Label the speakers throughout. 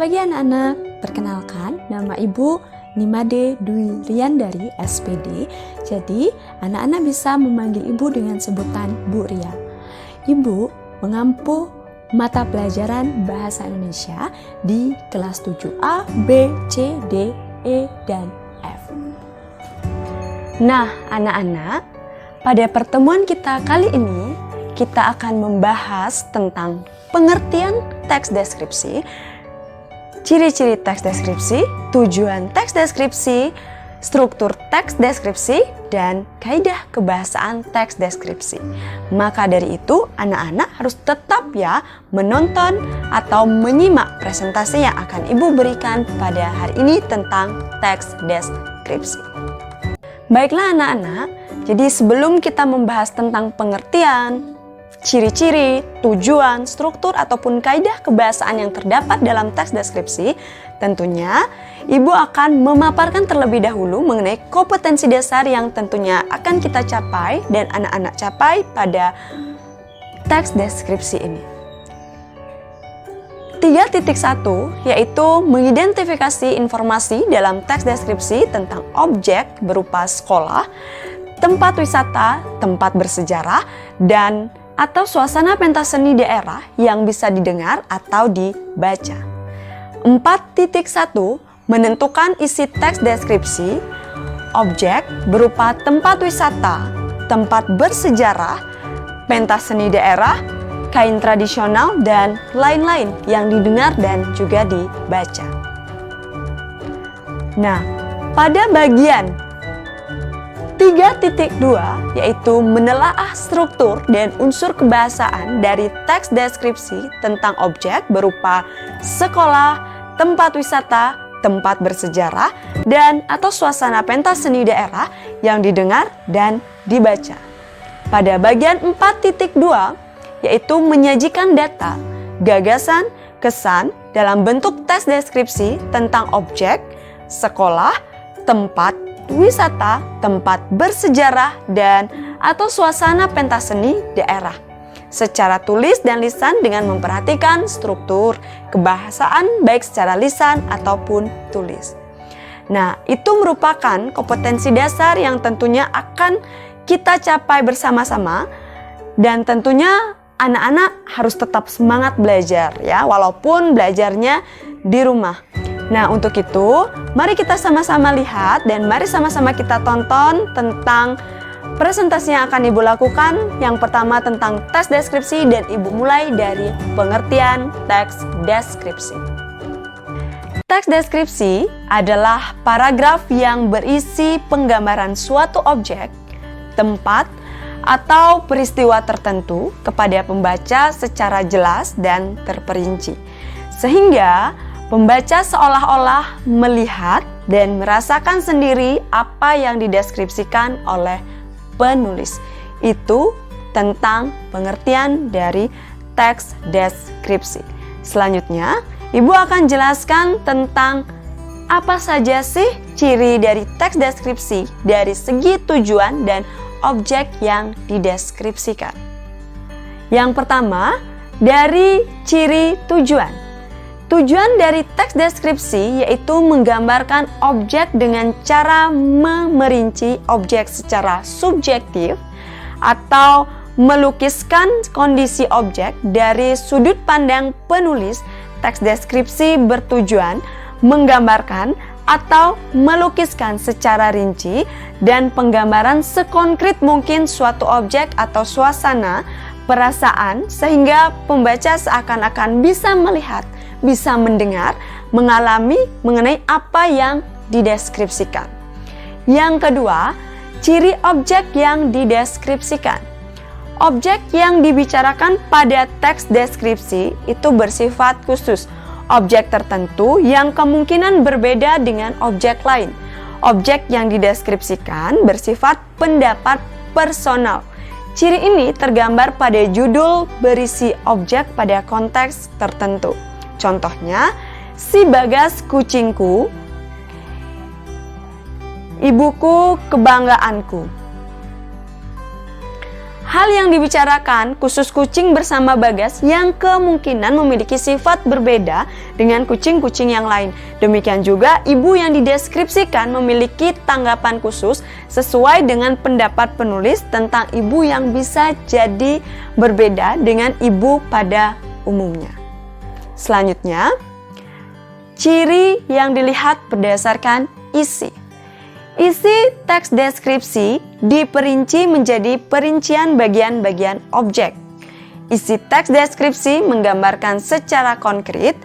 Speaker 1: pagi anak-anak, perkenalkan nama Ibu Nimade Dwi Riandari SPD. Jadi anak-anak bisa memanggil Ibu dengan sebutan Bu Ria. Ibu mengampu mata pelajaran Bahasa Indonesia di kelas 7A, B, C, D, E, dan F. Nah anak-anak, pada pertemuan kita kali ini kita akan membahas tentang pengertian teks deskripsi, ciri-ciri teks deskripsi, tujuan teks deskripsi, struktur teks deskripsi, dan kaidah kebahasaan teks deskripsi. Maka dari itu, anak-anak harus tetap ya menonton atau menyimak presentasi yang akan Ibu berikan pada hari ini tentang teks deskripsi. Baiklah anak-anak, jadi sebelum kita membahas tentang pengertian, ciri-ciri, tujuan, struktur, ataupun kaidah kebahasaan yang terdapat dalam teks deskripsi, tentunya Ibu akan memaparkan terlebih dahulu mengenai kompetensi dasar yang tentunya akan kita capai dan anak-anak capai pada teks deskripsi ini. 3.1 yaitu mengidentifikasi informasi dalam teks deskripsi tentang objek berupa sekolah, tempat wisata, tempat bersejarah, dan atau suasana pentas seni daerah yang bisa didengar atau dibaca. 4.1 menentukan isi teks deskripsi objek berupa tempat wisata, tempat bersejarah, pentas seni daerah, kain tradisional, dan lain-lain yang didengar dan juga dibaca. Nah, pada bagian 3.2 yaitu menelaah struktur dan unsur kebahasaan dari teks deskripsi tentang objek berupa sekolah, tempat wisata, tempat bersejarah, dan atau suasana pentas seni daerah yang didengar dan dibaca. Pada bagian 4.2 yaitu menyajikan data, gagasan, kesan dalam bentuk teks deskripsi tentang objek, sekolah, tempat wisata, tempat bersejarah, dan atau suasana pentas seni daerah secara tulis dan lisan dengan memperhatikan struktur kebahasaan baik secara lisan ataupun tulis. Nah, itu merupakan kompetensi dasar yang tentunya akan kita capai bersama-sama dan tentunya anak-anak harus tetap semangat belajar ya, walaupun belajarnya di rumah. Nah, untuk itu, mari kita sama-sama lihat dan mari sama-sama kita tonton tentang presentasi yang akan Ibu lakukan. Yang pertama tentang teks deskripsi dan Ibu mulai dari pengertian teks deskripsi. Teks deskripsi adalah paragraf yang berisi penggambaran suatu objek, tempat, atau peristiwa tertentu kepada pembaca secara jelas dan terperinci. Sehingga pembaca seolah-olah melihat dan merasakan sendiri apa yang dideskripsikan oleh penulis. Itu tentang pengertian dari teks deskripsi. Selanjutnya, Ibu akan jelaskan tentang apa saja sih ciri dari teks deskripsi dari segi tujuan dan objek yang dideskripsikan. Yang pertama, dari ciri tujuan. Tujuan dari teks deskripsi yaitu menggambarkan objek dengan cara memerinci objek secara subjektif atau melukiskan kondisi objek dari sudut pandang penulis. Teks deskripsi bertujuan menggambarkan atau melukiskan secara rinci dan penggambaran sekonkret mungkin suatu objek atau suasana, perasaan sehingga pembaca seakan-akan bisa melihat, bisa mendengar, mengalami mengenai apa yang dideskripsikan. Yang kedua, ciri objek yang dideskripsikan. Objek yang dibicarakan pada teks deskripsi itu bersifat khusus, objek tertentu yang kemungkinan berbeda dengan objek lain. Objek yang dideskripsikan bersifat pendapat personal. Ciri ini tergambar pada judul berisi objek pada konteks tertentu. Contohnya, si Bagas kucingku, ibuku kebanggaanku. Hal yang dibicarakan khusus kucing bersama Bagas yang kemungkinan memiliki sifat berbeda dengan kucing-kucing yang lain. Demikian juga ibu yang dideskripsikan memiliki tanggapan khusus sesuai dengan pendapat penulis tentang ibu yang bisa jadi berbeda dengan ibu pada umumnya. Selanjutnya, ciri yang dilihat berdasarkan isi. Isi teks deskripsi diperinci menjadi perincian bagian-bagian objek. Isi teks deskripsi menggambarkan secara konkret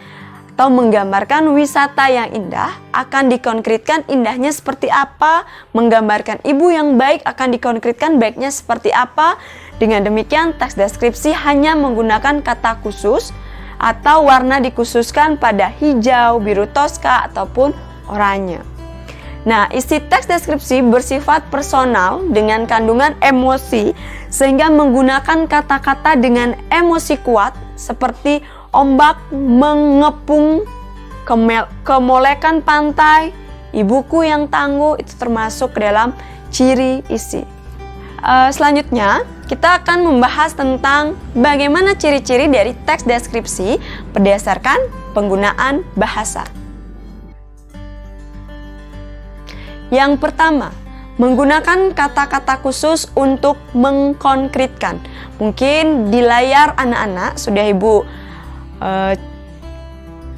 Speaker 1: atau menggambarkan wisata yang indah, akan dikonkretkan indahnya seperti apa, menggambarkan ibu yang baik akan dikonkretkan baiknya seperti apa. Dengan demikian, teks deskripsi hanya menggunakan kata khusus atau warna dikhususkan pada hijau, biru toska, ataupun oranye. Nah, isi teks deskripsi bersifat personal dengan kandungan emosi sehingga menggunakan kata-kata dengan emosi kuat seperti ombak mengepung, kemolekan pantai, ibuku yang tangguh, itu termasuk ke dalam ciri isi. Selanjutnya, kita akan membahas tentang bagaimana ciri-ciri dari teks deskripsi berdasarkan penggunaan bahasa. Yang pertama, menggunakan kata-kata khusus untuk mengkonkretkan. Mungkin di layar anak-anak sudah Ibu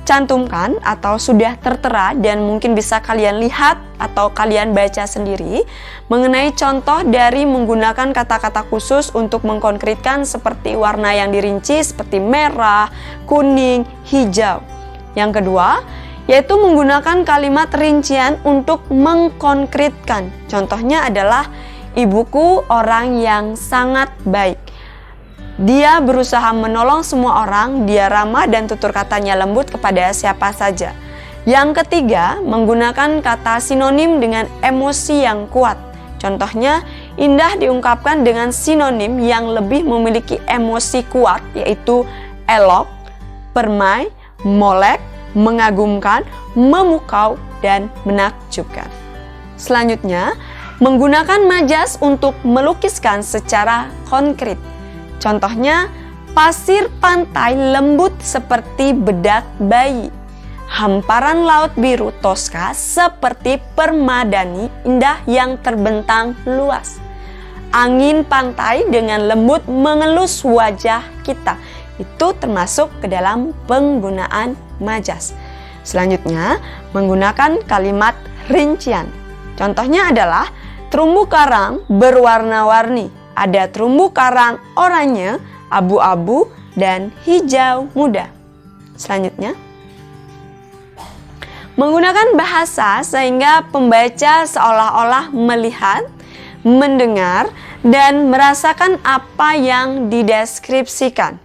Speaker 1: cantumkan atau sudah tertera dan mungkin bisa kalian lihat atau kalian baca sendiri mengenai contoh dari menggunakan kata-kata khusus untuk mengkonkretkan seperti warna yang dirinci seperti merah, kuning, hijau. Yang kedua, yaitu menggunakan kalimat rincian untuk mengkonkretkan. Contohnya adalah ibuku orang yang sangat baik. Dia berusaha menolong semua orang, dia ramah dan tutur katanya lembut kepada siapa saja. Yang ketiga, menggunakan kata sinonim dengan emosi yang kuat. Contohnya, indah diungkapkan dengan sinonim yang lebih memiliki emosi kuat, yaitu elok, permai, molek, mengagumkan, memukau, dan menakjubkan. Selanjutnya, menggunakan majas untuk melukiskan secara konkret. Contohnya, pasir pantai lembut seperti bedak bayi. Hamparan laut biru toska seperti permadani indah yang terbentang luas. Angin pantai dengan lembut mengelus wajah kita. Itu termasuk ke dalam penggunaan majas. Selanjutnya, menggunakan kalimat rincian. Contohnya adalah terumbu karang berwarna-warni. Ada terumbu karang oranye, abu-abu, dan hijau muda. Selanjutnya, menggunakan bahasa sehingga pembaca seolah-olah melihat, mendengar, dan merasakan apa yang dideskripsikan.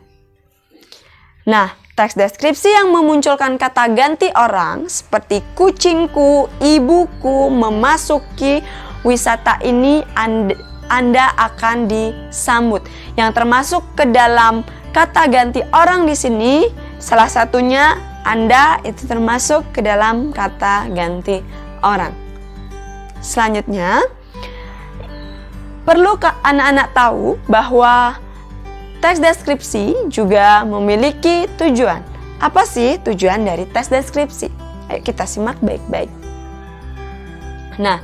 Speaker 1: Nah, teks deskripsi yang memunculkan kata ganti orang seperti kucingku, ibuku, memasuki wisata ini Anda akan disambut. Yang termasuk ke dalam kata ganti orang di sini, salah satunya Anda itu termasuk ke dalam kata ganti orang. Selanjutnya, perlu anak-anak tahu bahwa teks deskripsi juga memiliki tujuan. Apa sih tujuan dari teks deskripsi? Ayo kita simak baik-baik. Nah,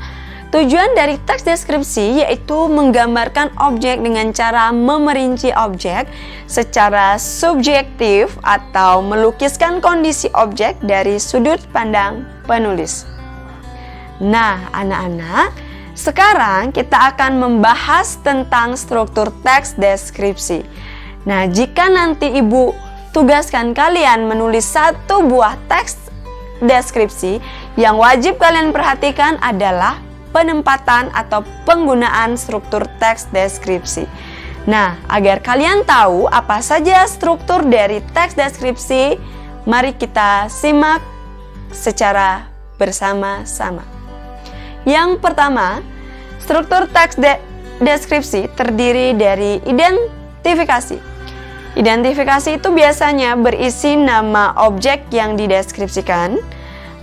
Speaker 1: tujuan dari teks deskripsi yaitu menggambarkan objek dengan cara memerinci objek secara subjektif atau melukiskan kondisi objek dari sudut pandang penulis. Nah, anak-anak, sekarang kita akan membahas tentang struktur teks deskripsi. Nah, jika nanti Ibu tugaskan kalian menulis satu buah teks deskripsi, yang wajib kalian perhatikan adalah penempatan atau penggunaan struktur teks deskripsi. Nah, agar kalian tahu apa saja struktur dari teks deskripsi, mari kita simak secara bersama-sama. Yang pertama, struktur teks deskripsi terdiri dari identifikasi. Identifikasi itu biasanya berisi nama objek yang dideskripsikan,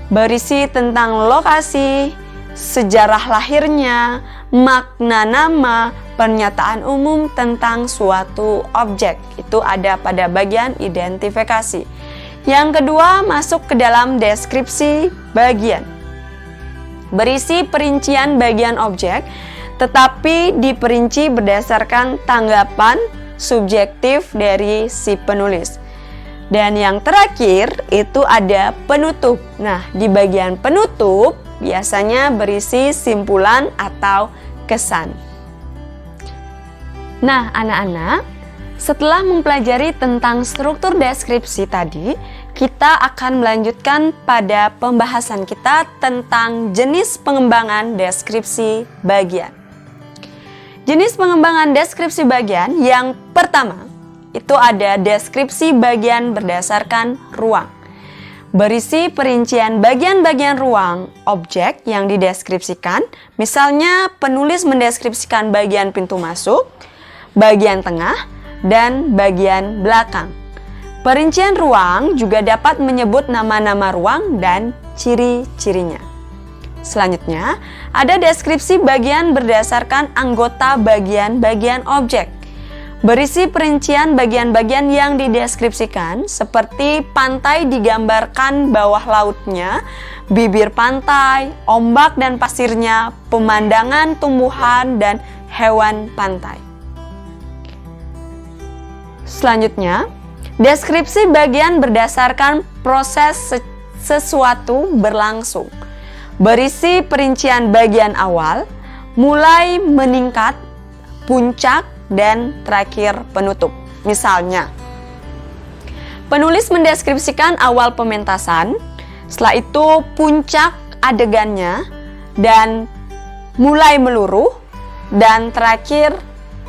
Speaker 1: berisi tentang lokasi, sejarah lahirnya, makna nama, pernyataan umum tentang suatu objek. Itu ada pada bagian identifikasi. Yang kedua, masuk ke dalam deskripsi bagian. Berisi perincian bagian objek, tetapi diperinci berdasarkan tanggapan subjektif dari si penulis. Dan yang terakhir itu ada penutup. Nah, di bagian penutup biasanya berisi simpulan atau kesan. Nah, anak-anak, setelah mempelajari tentang struktur deskripsi tadi, kita akan melanjutkan pada pembahasan kita tentang jenis pengembangan deskripsi bagian. Jenis pengembangan deskripsi bagian yang pertama, itu ada deskripsi bagian berdasarkan ruang. Berisi perincian bagian-bagian ruang objek yang dideskripsikan. Misalnya penulis mendeskripsikan bagian pintu masuk, bagian tengah, dan bagian belakang. Perincian ruang juga dapat menyebut nama-nama ruang dan ciri-cirinya. Selanjutnya, ada deskripsi bagian berdasarkan anggota bagian-bagian objek. Berisi perincian bagian-bagian yang dideskripsikan seperti pantai digambarkan bawah lautnya, bibir pantai, ombak dan pasirnya, pemandangan tumbuhan dan hewan pantai. Selanjutnya, deskripsi bagian berdasarkan proses sesuatu berlangsung. Berisi perincian bagian awal, mulai meningkat, puncak, dan terakhir penutup. Misalnya, penulis mendeskripsikan awal pementasan, setelah itu puncak adegannya, dan mulai meluruh, dan terakhir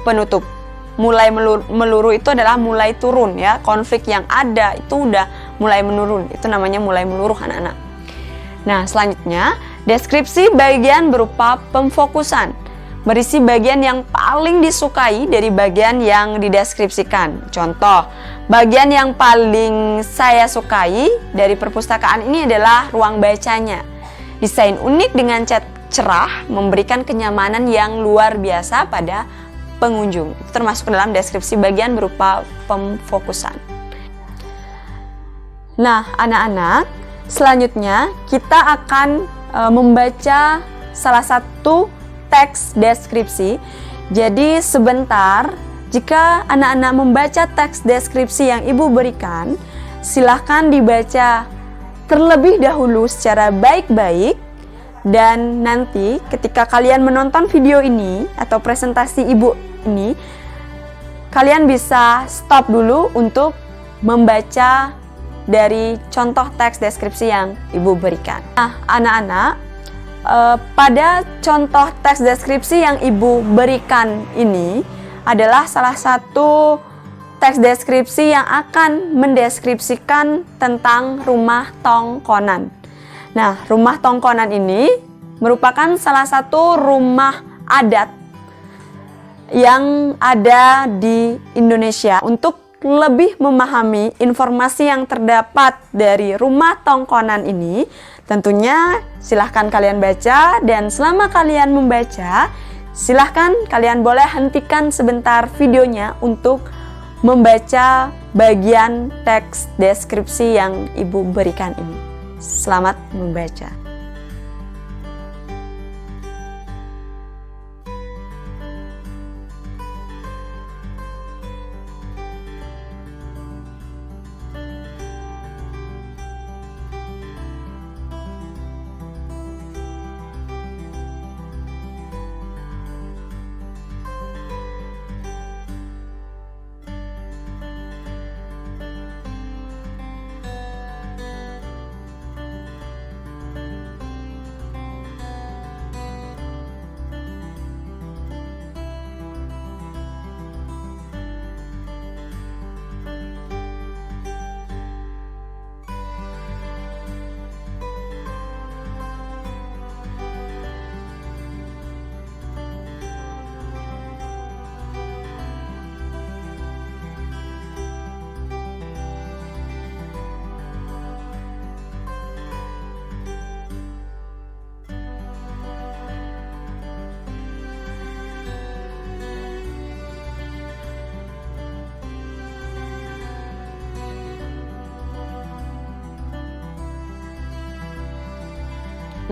Speaker 1: penutup. Mulai meluruh itu adalah mulai turun ya, konflik yang ada itu udah mulai menurun, itu namanya mulai meluruh anak-anak. Nah, selanjutnya deskripsi bagian berupa pemfokusan. Berisi bagian yang paling disukai dari bagian yang dideskripsikan. Contoh, bagian yang paling saya sukai dari perpustakaan ini adalah ruang bacanya. Desain unik dengan cat cerah memberikan kenyamanan yang luar biasa pada pengunjung. Itu termasuk dalam deskripsi bagian berupa pemfokusan. Nah, anak-anak, selanjutnya kita akan membaca salah satu teks deskripsi. Jadi sebentar, jika anak-anak membaca teks deskripsi yang ibu berikan, silahkan dibaca terlebih dahulu secara baik-baik. Dan nanti ketika kalian menonton video ini atau presentasi ibu ini, kalian bisa stop dulu untuk membaca dari contoh teks deskripsi yang ibu berikan. Nah, anak-anak, pada contoh teks deskripsi yang ibu berikan ini adalah salah satu teks deskripsi yang akan mendeskripsikan tentang rumah tongkonan. Nah, rumah tongkonan ini merupakan salah satu rumah adat yang ada di Indonesia. Untuk lebih memahami informasi yang terdapat dari rumah tongkonan ini, tentunya silahkan kalian baca, dan selama kalian membaca, silahkan kalian boleh hentikan sebentar videonya untuk membaca bagian teks deskripsi yang ibu berikan ini. Selamat membaca.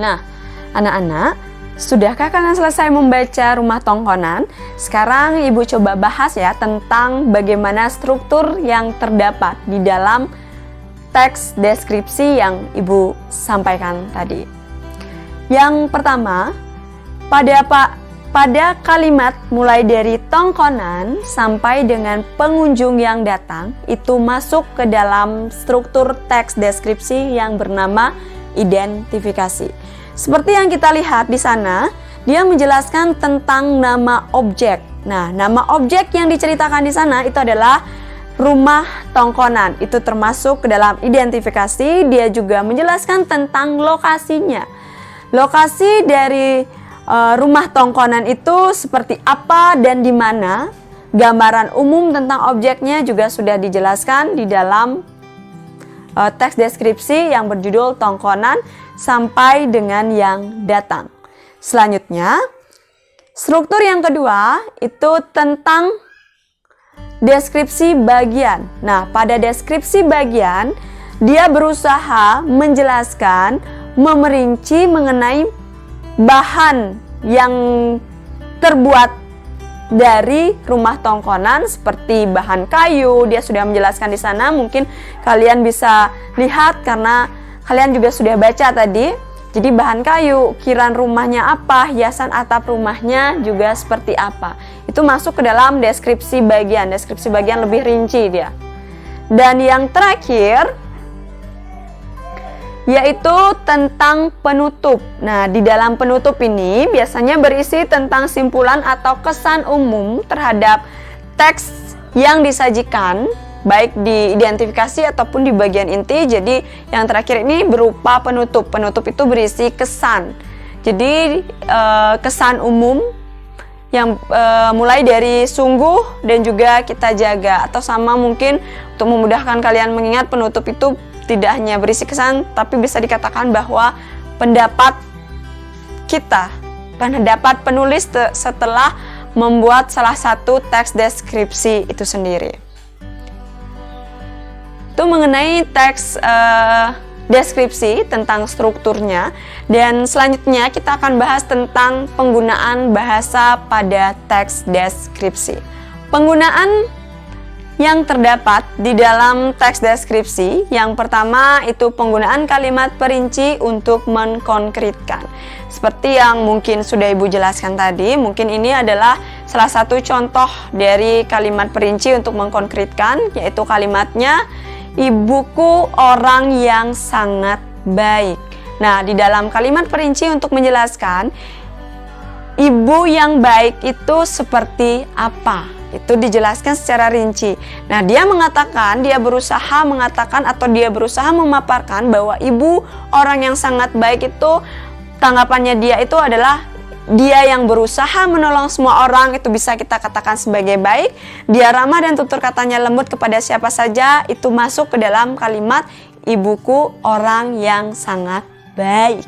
Speaker 1: Nah, anak-anak, sudahkah kalian selesai membaca Rumah Tongkonan? Sekarang Ibu coba bahas ya tentang bagaimana struktur yang terdapat di dalam teks deskripsi yang Ibu sampaikan tadi. Yang pertama, pada kalimat mulai dari tongkonan sampai dengan pengunjung yang datang, itu masuk ke dalam struktur teks deskripsi yang bernama identifikasi. Seperti yang kita lihat di sana, dia menjelaskan tentang nama objek. Nah, nama objek yang diceritakan di sana itu adalah Rumah Tongkonan. Itu termasuk ke dalam identifikasi. Dia juga menjelaskan tentang lokasinya. Lokasi dari Rumah Tongkonan itu seperti apa dan di mana. Gambaran umum tentang objeknya juga sudah dijelaskan di dalam teks deskripsi yang berjudul Tongkonan sampai dengan yang datang. Selanjutnya, struktur yang kedua itu tentang deskripsi bagian. Nah, pada deskripsi bagian, dia berusaha menjelaskan, memerinci mengenai bahan yang terbuat dari rumah tongkonan seperti bahan kayu. Dia sudah menjelaskan di sana, mungkin kalian bisa lihat karena kalian juga sudah baca tadi. Jadi bahan kayu, ukiran rumahnya apa, hiasan atap rumahnya juga seperti apa. Itu masuk ke dalam deskripsi bagian. Deskripsi bagian lebih rinci dia. Dan yang terakhir yaitu tentang penutup. Nah, di dalam penutup ini biasanya berisi tentang simpulan atau kesan umum terhadap teks yang disajikan, baik di identifikasi ataupun di bagian inti. Jadi yang terakhir ini berupa penutup. Penutup itu berisi kesan. Jadi kesan umum yang mulai dari sungguh dan juga kita jaga, atau sama mungkin untuk memudahkan kalian mengingat, penutup itu tidak hanya berisi kesan, tapi bisa dikatakan bahwa pendapat kita, pendapat penulis setelah membuat salah satu teks deskripsi itu sendiri. Itu mengenai teks deskripsi tentang strukturnya. Dan selanjutnya kita akan bahas tentang penggunaan bahasa pada teks deskripsi. Penggunaan yang terdapat di dalam teks deskripsi, yang pertama itu penggunaan kalimat perinci untuk mengkonkretkan. Seperti yang mungkin sudah Ibu jelaskan tadi, mungkin ini adalah salah satu contoh dari kalimat perinci untuk mengkonkretkan, yaitu kalimatnya, ibuku orang yang sangat baik. Nah, di dalam kalimat perinci untuk menjelaskan ibu yang baik itu seperti apa, itu dijelaskan secara rinci. Nah, dia berusaha mengatakan atau dia berusaha memaparkan bahwa ibu orang yang sangat baik itu, tanggapannya dia itu adalah dia yang berusaha menolong semua orang, itu bisa kita katakan sebagai baik. Dia ramah dan tutur katanya lembut kepada siapa saja, itu masuk ke dalam kalimat ibuku orang yang sangat baik.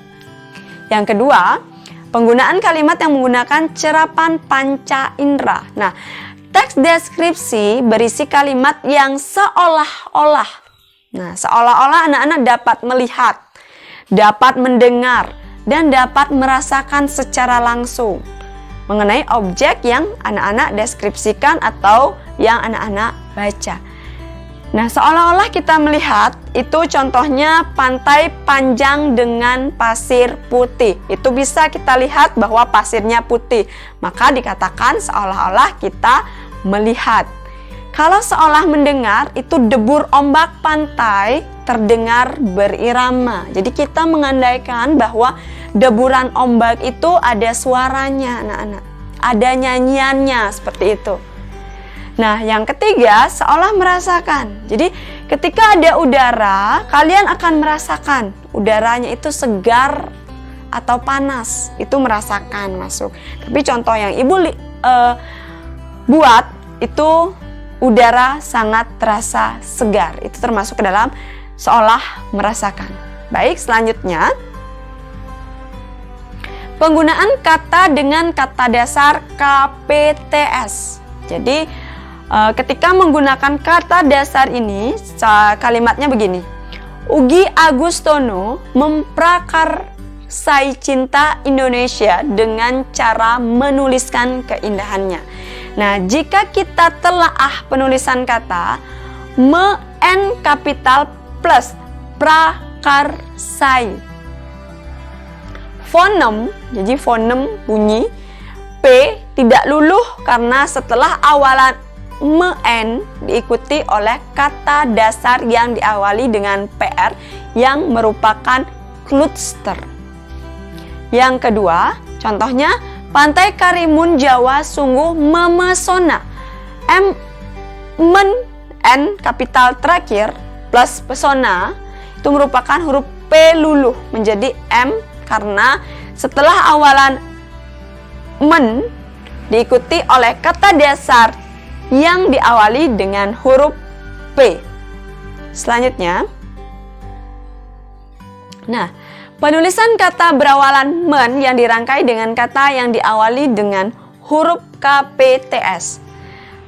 Speaker 1: Yang kedua, penggunaan kalimat yang menggunakan cerapan panca indera. Nah, teks deskripsi berisi kalimat yang seolah-olah. Nah, seolah-olah anak-anak dapat melihat, dapat mendengar, dan dapat merasakan secara langsung mengenai objek yang anak-anak deskripsikan atau yang anak-anak baca. Nah, seolah-olah kita melihat, itu contohnya pantai panjang dengan pasir putih. Itu bisa kita lihat bahwa pasirnya putih, maka dikatakan seolah-olah kita melihat. Kalau seolah mendengar, itu debur ombak pantai terdengar berirama. Jadi kita mengandaikan bahwa deburan ombak itu ada suaranya, anak-anak. Ada nyanyiannya, seperti itu. Nah, yang ketiga, seolah merasakan. Jadi ketika ada udara, kalian akan merasakan udaranya itu segar atau panas. Itu merasakan masuk. Tapi contoh yang Ibu buat itu udara sangat terasa segar. Itu termasuk ke dalam seolah merasakan. Baik, selanjutnya penggunaan kata dengan kata dasar KPTS. Jadi ketika menggunakan kata dasar ini, kalimatnya begini. Ugi Agustono Saya Cinta Indonesia dengan cara menuliskan keindahannya. Nah, jika kita telaah penulisan kata N kapital plus prakarsai. Fonem, jadi fonem bunyi P tidak luluh karena setelah awalan men diikuti oleh kata dasar yang diawali dengan PR yang merupakan kluster. Yang kedua, contohnya Pantai Karimun Jawa sungguh memesona. N kapital terakhir plus pesona itu merupakan huruf P luluh menjadi M karena setelah awalan men diikuti oleh kata dasar yang diawali dengan huruf P. Selanjutnya, nah, penulisan kata berawalan men yang dirangkai dengan kata yang diawali dengan huruf KPTS.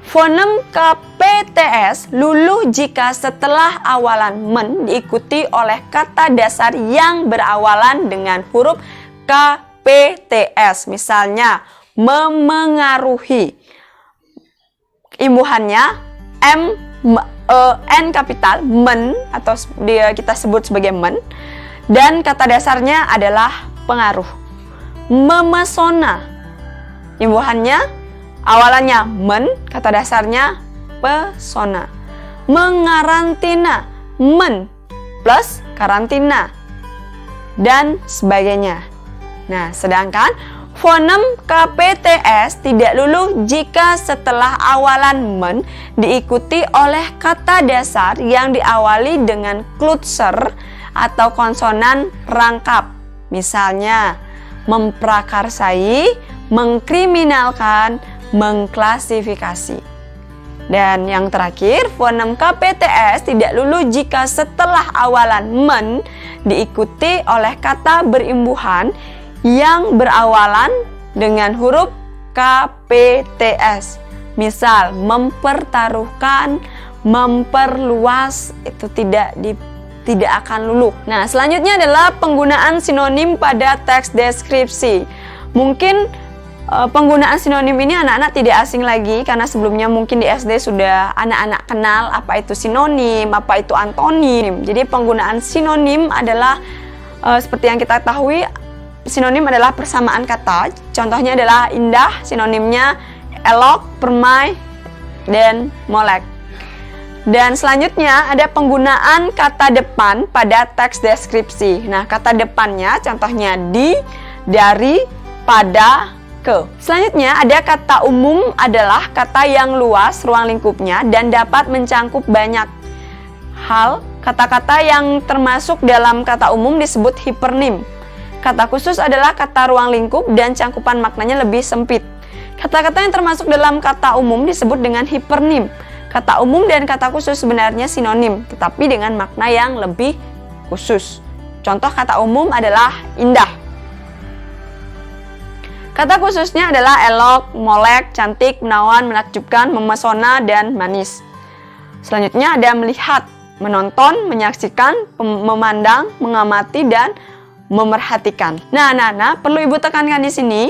Speaker 1: Fonem KPTS luluh jika setelah awalan men diikuti oleh kata dasar yang berawalan dengan huruf KPTS. Misalnya, memengaruhi. Imbuhannya N kapital men atau kita sebut sebagai men, dan kata dasarnya adalah pengaruh. Memesona, imbuhannya awalannya men, kata dasarnya pesona. Mengarantina, men plus karantina dan sebagainya. Nah, sedangkan fonem KPTS tidak luluh jika setelah awalan men diikuti oleh kata dasar yang diawali dengan kluster atau konsonan rangkap. Misalnya, memprakarsai, mengkriminalkan, mengklasifikasi. Dan yang terakhir, fonem KPTS tidak luluh jika setelah awalan men diikuti oleh kata berimbuhan yang berawalan dengan huruf KPTS. Misal, mempertaruhkan, memperluas, itu tidak akan luluh. Nah, selanjutnya adalah penggunaan sinonim pada teks deskripsi. Mungkin penggunaan sinonim ini anak-anak tidak asing lagi karena sebelumnya mungkin di SD sudah anak-anak kenal apa itu sinonim, apa itu antonim. Jadi penggunaan sinonim adalah seperti yang kita ketahui, sinonim adalah persamaan kata. Contohnya adalah indah, sinonimnya elok, permai, dan molek. Dan selanjutnya ada penggunaan kata depan pada teks deskripsi. Nah, kata depannya contohnya di, dari, pada, ke. Selanjutnya ada kata umum adalah kata yang luas ruang lingkupnya dan dapat mencangkup banyak hal. Kata-kata yang termasuk dalam kata umum disebut hipernim. Kata khusus adalah kata ruang lingkup dan cangkupan maknanya lebih sempit. Kata-kata yang termasuk dalam kata umum disebut dengan hipernim. Kata umum dan kata khusus sebenarnya sinonim, tetapi dengan makna yang lebih khusus. Contoh kata umum adalah indah. Kata khususnya adalah elok, molek, cantik, menawan, menakjubkan, memesona, dan manis. Selanjutnya ada melihat, menonton, menyaksikan, memandang, mengamati, dan memerhatikan. Nah, perlu Ibu tekankan di sini,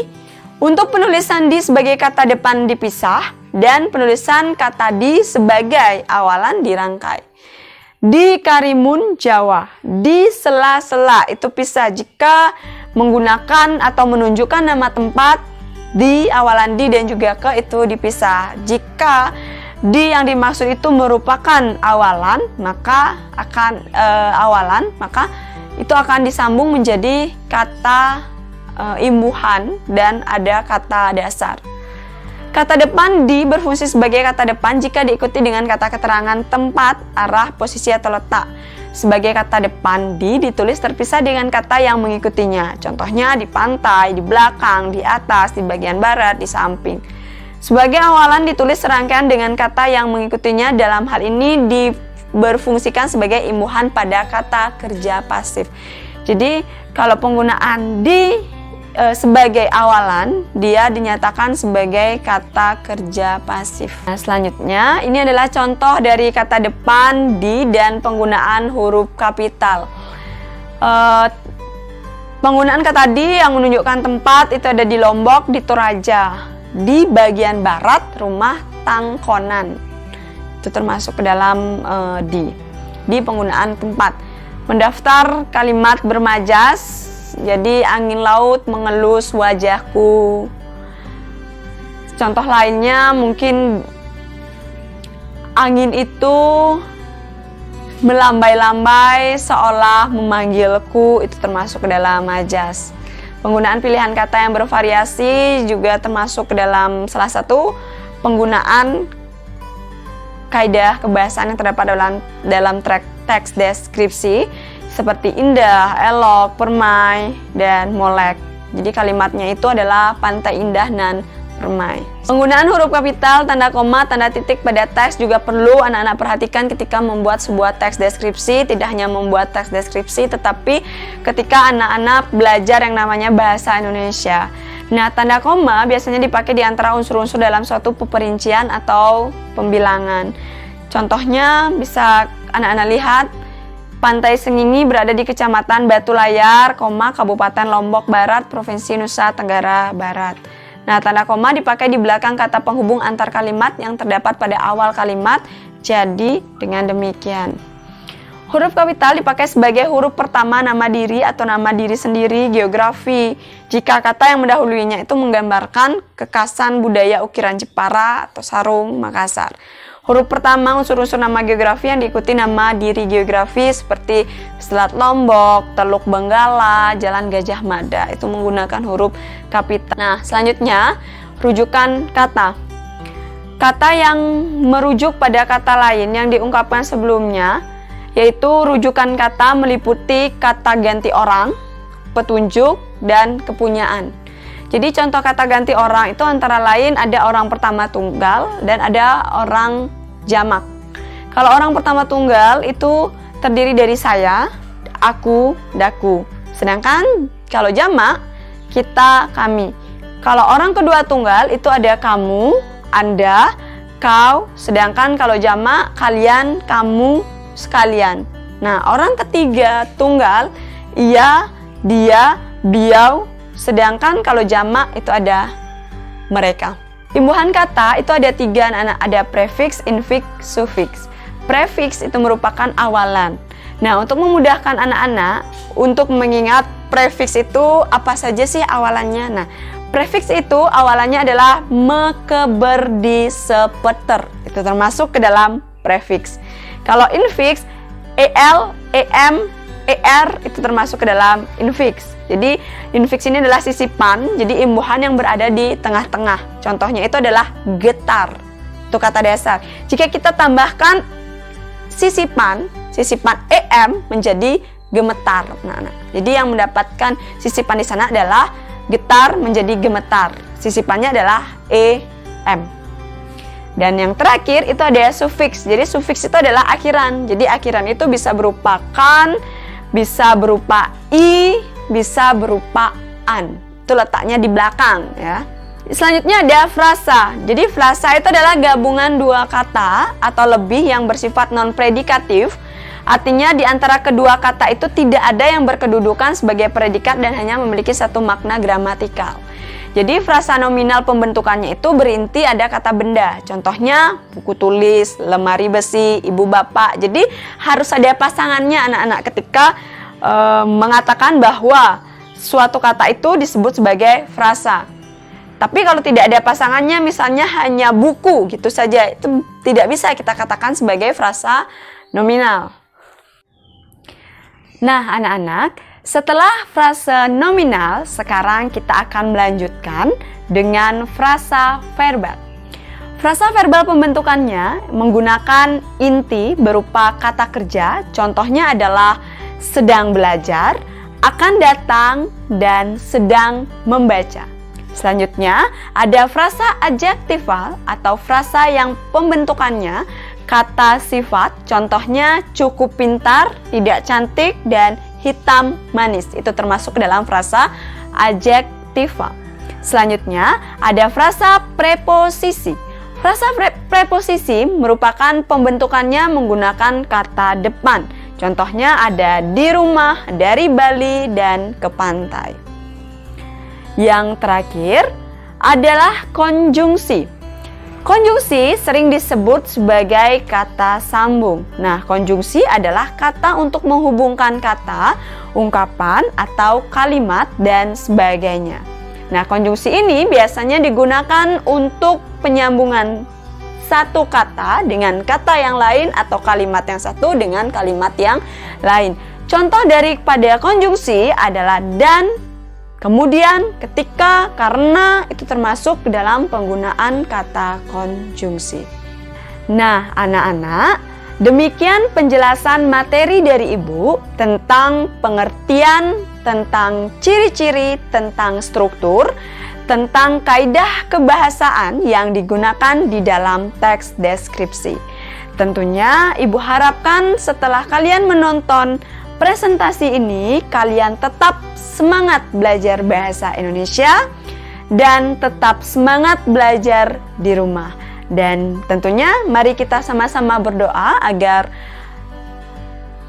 Speaker 1: untuk penulisan di sebagai kata depan dipisah dan penulisan kata di sebagai awalan dirangkai. Di Karimun Jawa, di sela-sela itu pisah jika menggunakan atau menunjukkan nama tempat, di awalan di dan juga ke itu dipisah. Jika di yang dimaksud itu merupakan awalan, maka itu akan disambung menjadi kata imbuhan dan ada kata dasar. Kata depan di berfungsi sebagai kata depan jika diikuti dengan kata keterangan tempat, arah, posisi atau letak. Sebagai kata depan di ditulis terpisah dengan kata yang mengikutinya. Contohnya di pantai, di belakang, di atas, di bagian barat, di samping. Sebagai awalan ditulis serangkaian dengan kata yang mengikutinya. Dalam hal ini berfungsikan sebagai imbuhan pada kata kerja pasif. Jadi kalau penggunaan di sebagai awalan, dia dinyatakan sebagai kata kerja pasif. Nah, selanjutnya ini adalah contoh dari kata depan di dan penggunaan huruf kapital. Penggunaan kata di yang menunjukkan tempat itu ada di Lombok, di Toraja, di bagian barat rumah Tangkonan. Itu termasuk ke dalam di penggunaan tempat. Mendaftar kalimat bermajas, jadi angin laut mengelus wajahku. Contoh lainnya mungkin angin itu melambai-lambai seolah memanggilku, itu termasuk ke dalam majas. Penggunaan pilihan kata yang bervariasi juga termasuk ke dalam salah satu penggunaan kaidah kebahasaan yang terdapat dalam teks deskripsi seperti indah, elok, permai, dan molek. Jadi kalimatnya itu adalah pantai indah dan permai. Penggunaan huruf kapital, tanda koma, tanda titik pada teks juga perlu anak-anak perhatikan ketika membuat sebuah teks deskripsi. Tidak hanya membuat teks deskripsi, tetapi ketika anak-anak belajar yang namanya bahasa Indonesia. Nah, tanda koma biasanya dipakai di antara unsur-unsur dalam suatu peperincian atau pembilangan. Contohnya bisa anak-anak lihat, Pantai Sengingi berada di Kecamatan Batu Layar, Kabupaten Lombok Barat, Provinsi Nusa Tenggara Barat. Nah, tanda koma dipakai di belakang kata penghubung antar kalimat yang terdapat pada awal kalimat. Jadi, dengan demikian. Huruf kapital dipakai sebagai huruf pertama nama diri atau nama diri sendiri, geografi. Jika kata yang mendahuluinya itu menggambarkan kekasan budaya ukiran Jepara atau Sarung, Makassar. Huruf pertama unsur-unsur nama geografi yang diikuti nama diri geografi seperti Selat Lombok, Teluk Benggala, Jalan Gajah Mada. Itu menggunakan huruf kapital. Nah, selanjutnya rujukan kata. Kata yang merujuk pada kata lain yang diungkapkan sebelumnya, yaitu rujukan kata meliputi kata ganti orang, petunjuk, dan kepunyaan. Jadi contoh kata ganti orang itu antara lain ada orang pertama tunggal dan ada orang jamak. Kalau orang pertama tunggal itu terdiri dari saya, aku, daku. Sedangkan kalau jamak kita, kami. Kalau orang kedua tunggal itu ada kamu, anda, kau. Sedangkan kalau jamak kalian, kamu, sekalian. Nah, orang ketiga tunggal ia, dia, beliau. Sedangkan kalau jamak itu ada mereka. Imbuhan kata itu ada 3 anak-anak. Ada prefix, infix, suffix. Prefix itu merupakan awalan. Nah, untuk memudahkan anak-anak untuk mengingat prefix itu apa saja sih awalannya. Nah, prefix itu awalannya adalah mekeberdi sepeter. Itu termasuk ke dalam prefix. Kalau infix, el, em, er itu termasuk ke dalam infix. Jadi infix ini adalah sisipan, jadi imbuhan yang berada di tengah-tengah. Contohnya itu adalah getar. Itu kata dasar. Jika kita tambahkan sisipan em menjadi gemetar. Nah, jadi yang mendapatkan sisipan di sana adalah getar menjadi gemetar. Sisipannya adalah em. Dan yang terakhir itu ada suffix. Jadi suffix itu adalah akhiran. Jadi akhiran itu bisa berupa kan, bisa berupa i, bisa berupa an. Itu letaknya di belakang ya. Selanjutnya ada frasa. Jadi frasa itu adalah gabungan 2 kata atau lebih yang bersifat non-predikatif. Artinya di antara kedua kata itu tidak ada yang berkedudukan sebagai predikat dan hanya memiliki satu makna gramatikal. Jadi frasa nominal pembentukannya itu berinti ada kata benda. Contohnya buku tulis, lemari besi, ibu bapak. Jadi harus ada pasangannya anak-anak ketika mengatakan bahwa suatu kata itu disebut sebagai frasa. Tapi kalau tidak ada pasangannya, misalnya hanya buku gitu saja, itu tidak bisa kita katakan sebagai frasa nominal. Nah, anak-anak, setelah frasa nominal, sekarang kita akan melanjutkan dengan frasa verbal. Frasa verbal pembentukannya menggunakan inti berupa kata kerja. Contohnya adalah sedang belajar, akan datang, dan sedang membaca. Selanjutnya, ada frasa adjektifal atau frasa yang pembentukannya kata sifat. Contohnya cukup pintar, tidak cantik, dan hitam manis. Itu termasuk dalam frasa adjektifal. Selanjutnya, ada frasa preposisi. Frasa preposisi merupakan pembentukannya menggunakan kata depan. Contohnya ada di rumah, dari Bali, dan ke pantai. Yang terakhir adalah konjungsi. Konjungsi sering disebut sebagai kata sambung. Nah, konjungsi adalah kata untuk menghubungkan kata, ungkapan, atau kalimat, dan sebagainya. Nah, konjungsi ini biasanya digunakan untuk penyambungan satu kata dengan kata yang lain atau kalimat yang satu dengan kalimat yang lain. Contoh daripada konjungsi adalah dan, kemudian, ketika, karena, itu termasuk ke dalam penggunaan kata konjungsi. Nah, anak-anak, demikian penjelasan materi dari Ibu tentang pengertian, tentang ciri-ciri, tentang struktur, tentang kaidah kebahasaan yang digunakan di dalam teks deskripsi. Tentunya Ibu harapkan setelah kalian menonton presentasi ini, kalian tetap semangat belajar bahasa Indonesia dan tetap semangat belajar di rumah. Dan tentunya mari kita sama-sama berdoa agar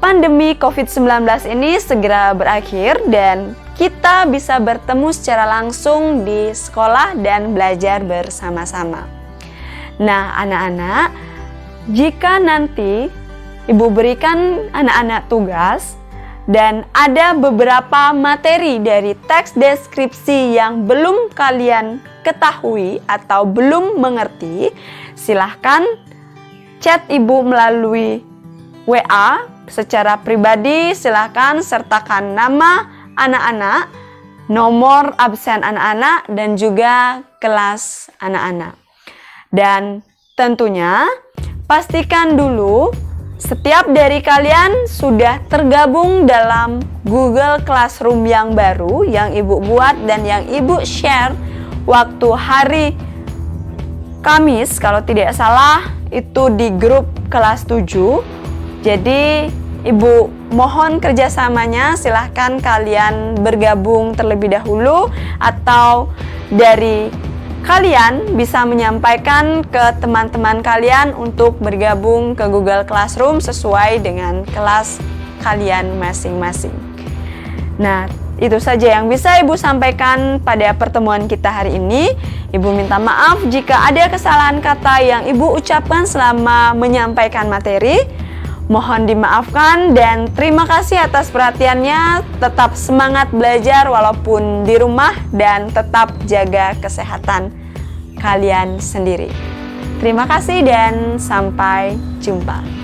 Speaker 1: pandemi COVID-19 ini segera berakhir dan kita bisa bertemu secara langsung di sekolah dan belajar bersama-sama. Nah, anak-anak, jika nanti Ibu berikan anak-anak tugas dan ada beberapa materi dari teks deskripsi yang belum kalian ketahui atau belum mengerti, silahkan chat Ibu melalui WA secara pribadi. Silahkan sertakan nama anak-anak, nomor absen anak-anak, dan juga kelas anak-anak. Dan tentunya pastikan dulu setiap dari kalian sudah tergabung dalam Google Classroom yang baru yang Ibu buat dan yang Ibu share waktu hari Kamis kalau tidak salah, itu di grup kelas 7. Jadi Ibu mohon kerjasamanya, silahkan kalian bergabung terlebih dahulu atau dari kalian bisa menyampaikan ke teman-teman kalian untuk bergabung ke Google Classroom sesuai dengan kelas kalian masing-masing. Nah, itu saja yang bisa Ibu sampaikan pada pertemuan kita hari ini. Ibu minta maaf jika ada kesalahan kata yang Ibu ucapkan selama menyampaikan materi. Mohon dimaafkan dan terima kasih atas perhatiannya. Tetap semangat belajar walaupun di rumah dan tetap jaga kesehatan kalian sendiri. Terima kasih dan sampai jumpa.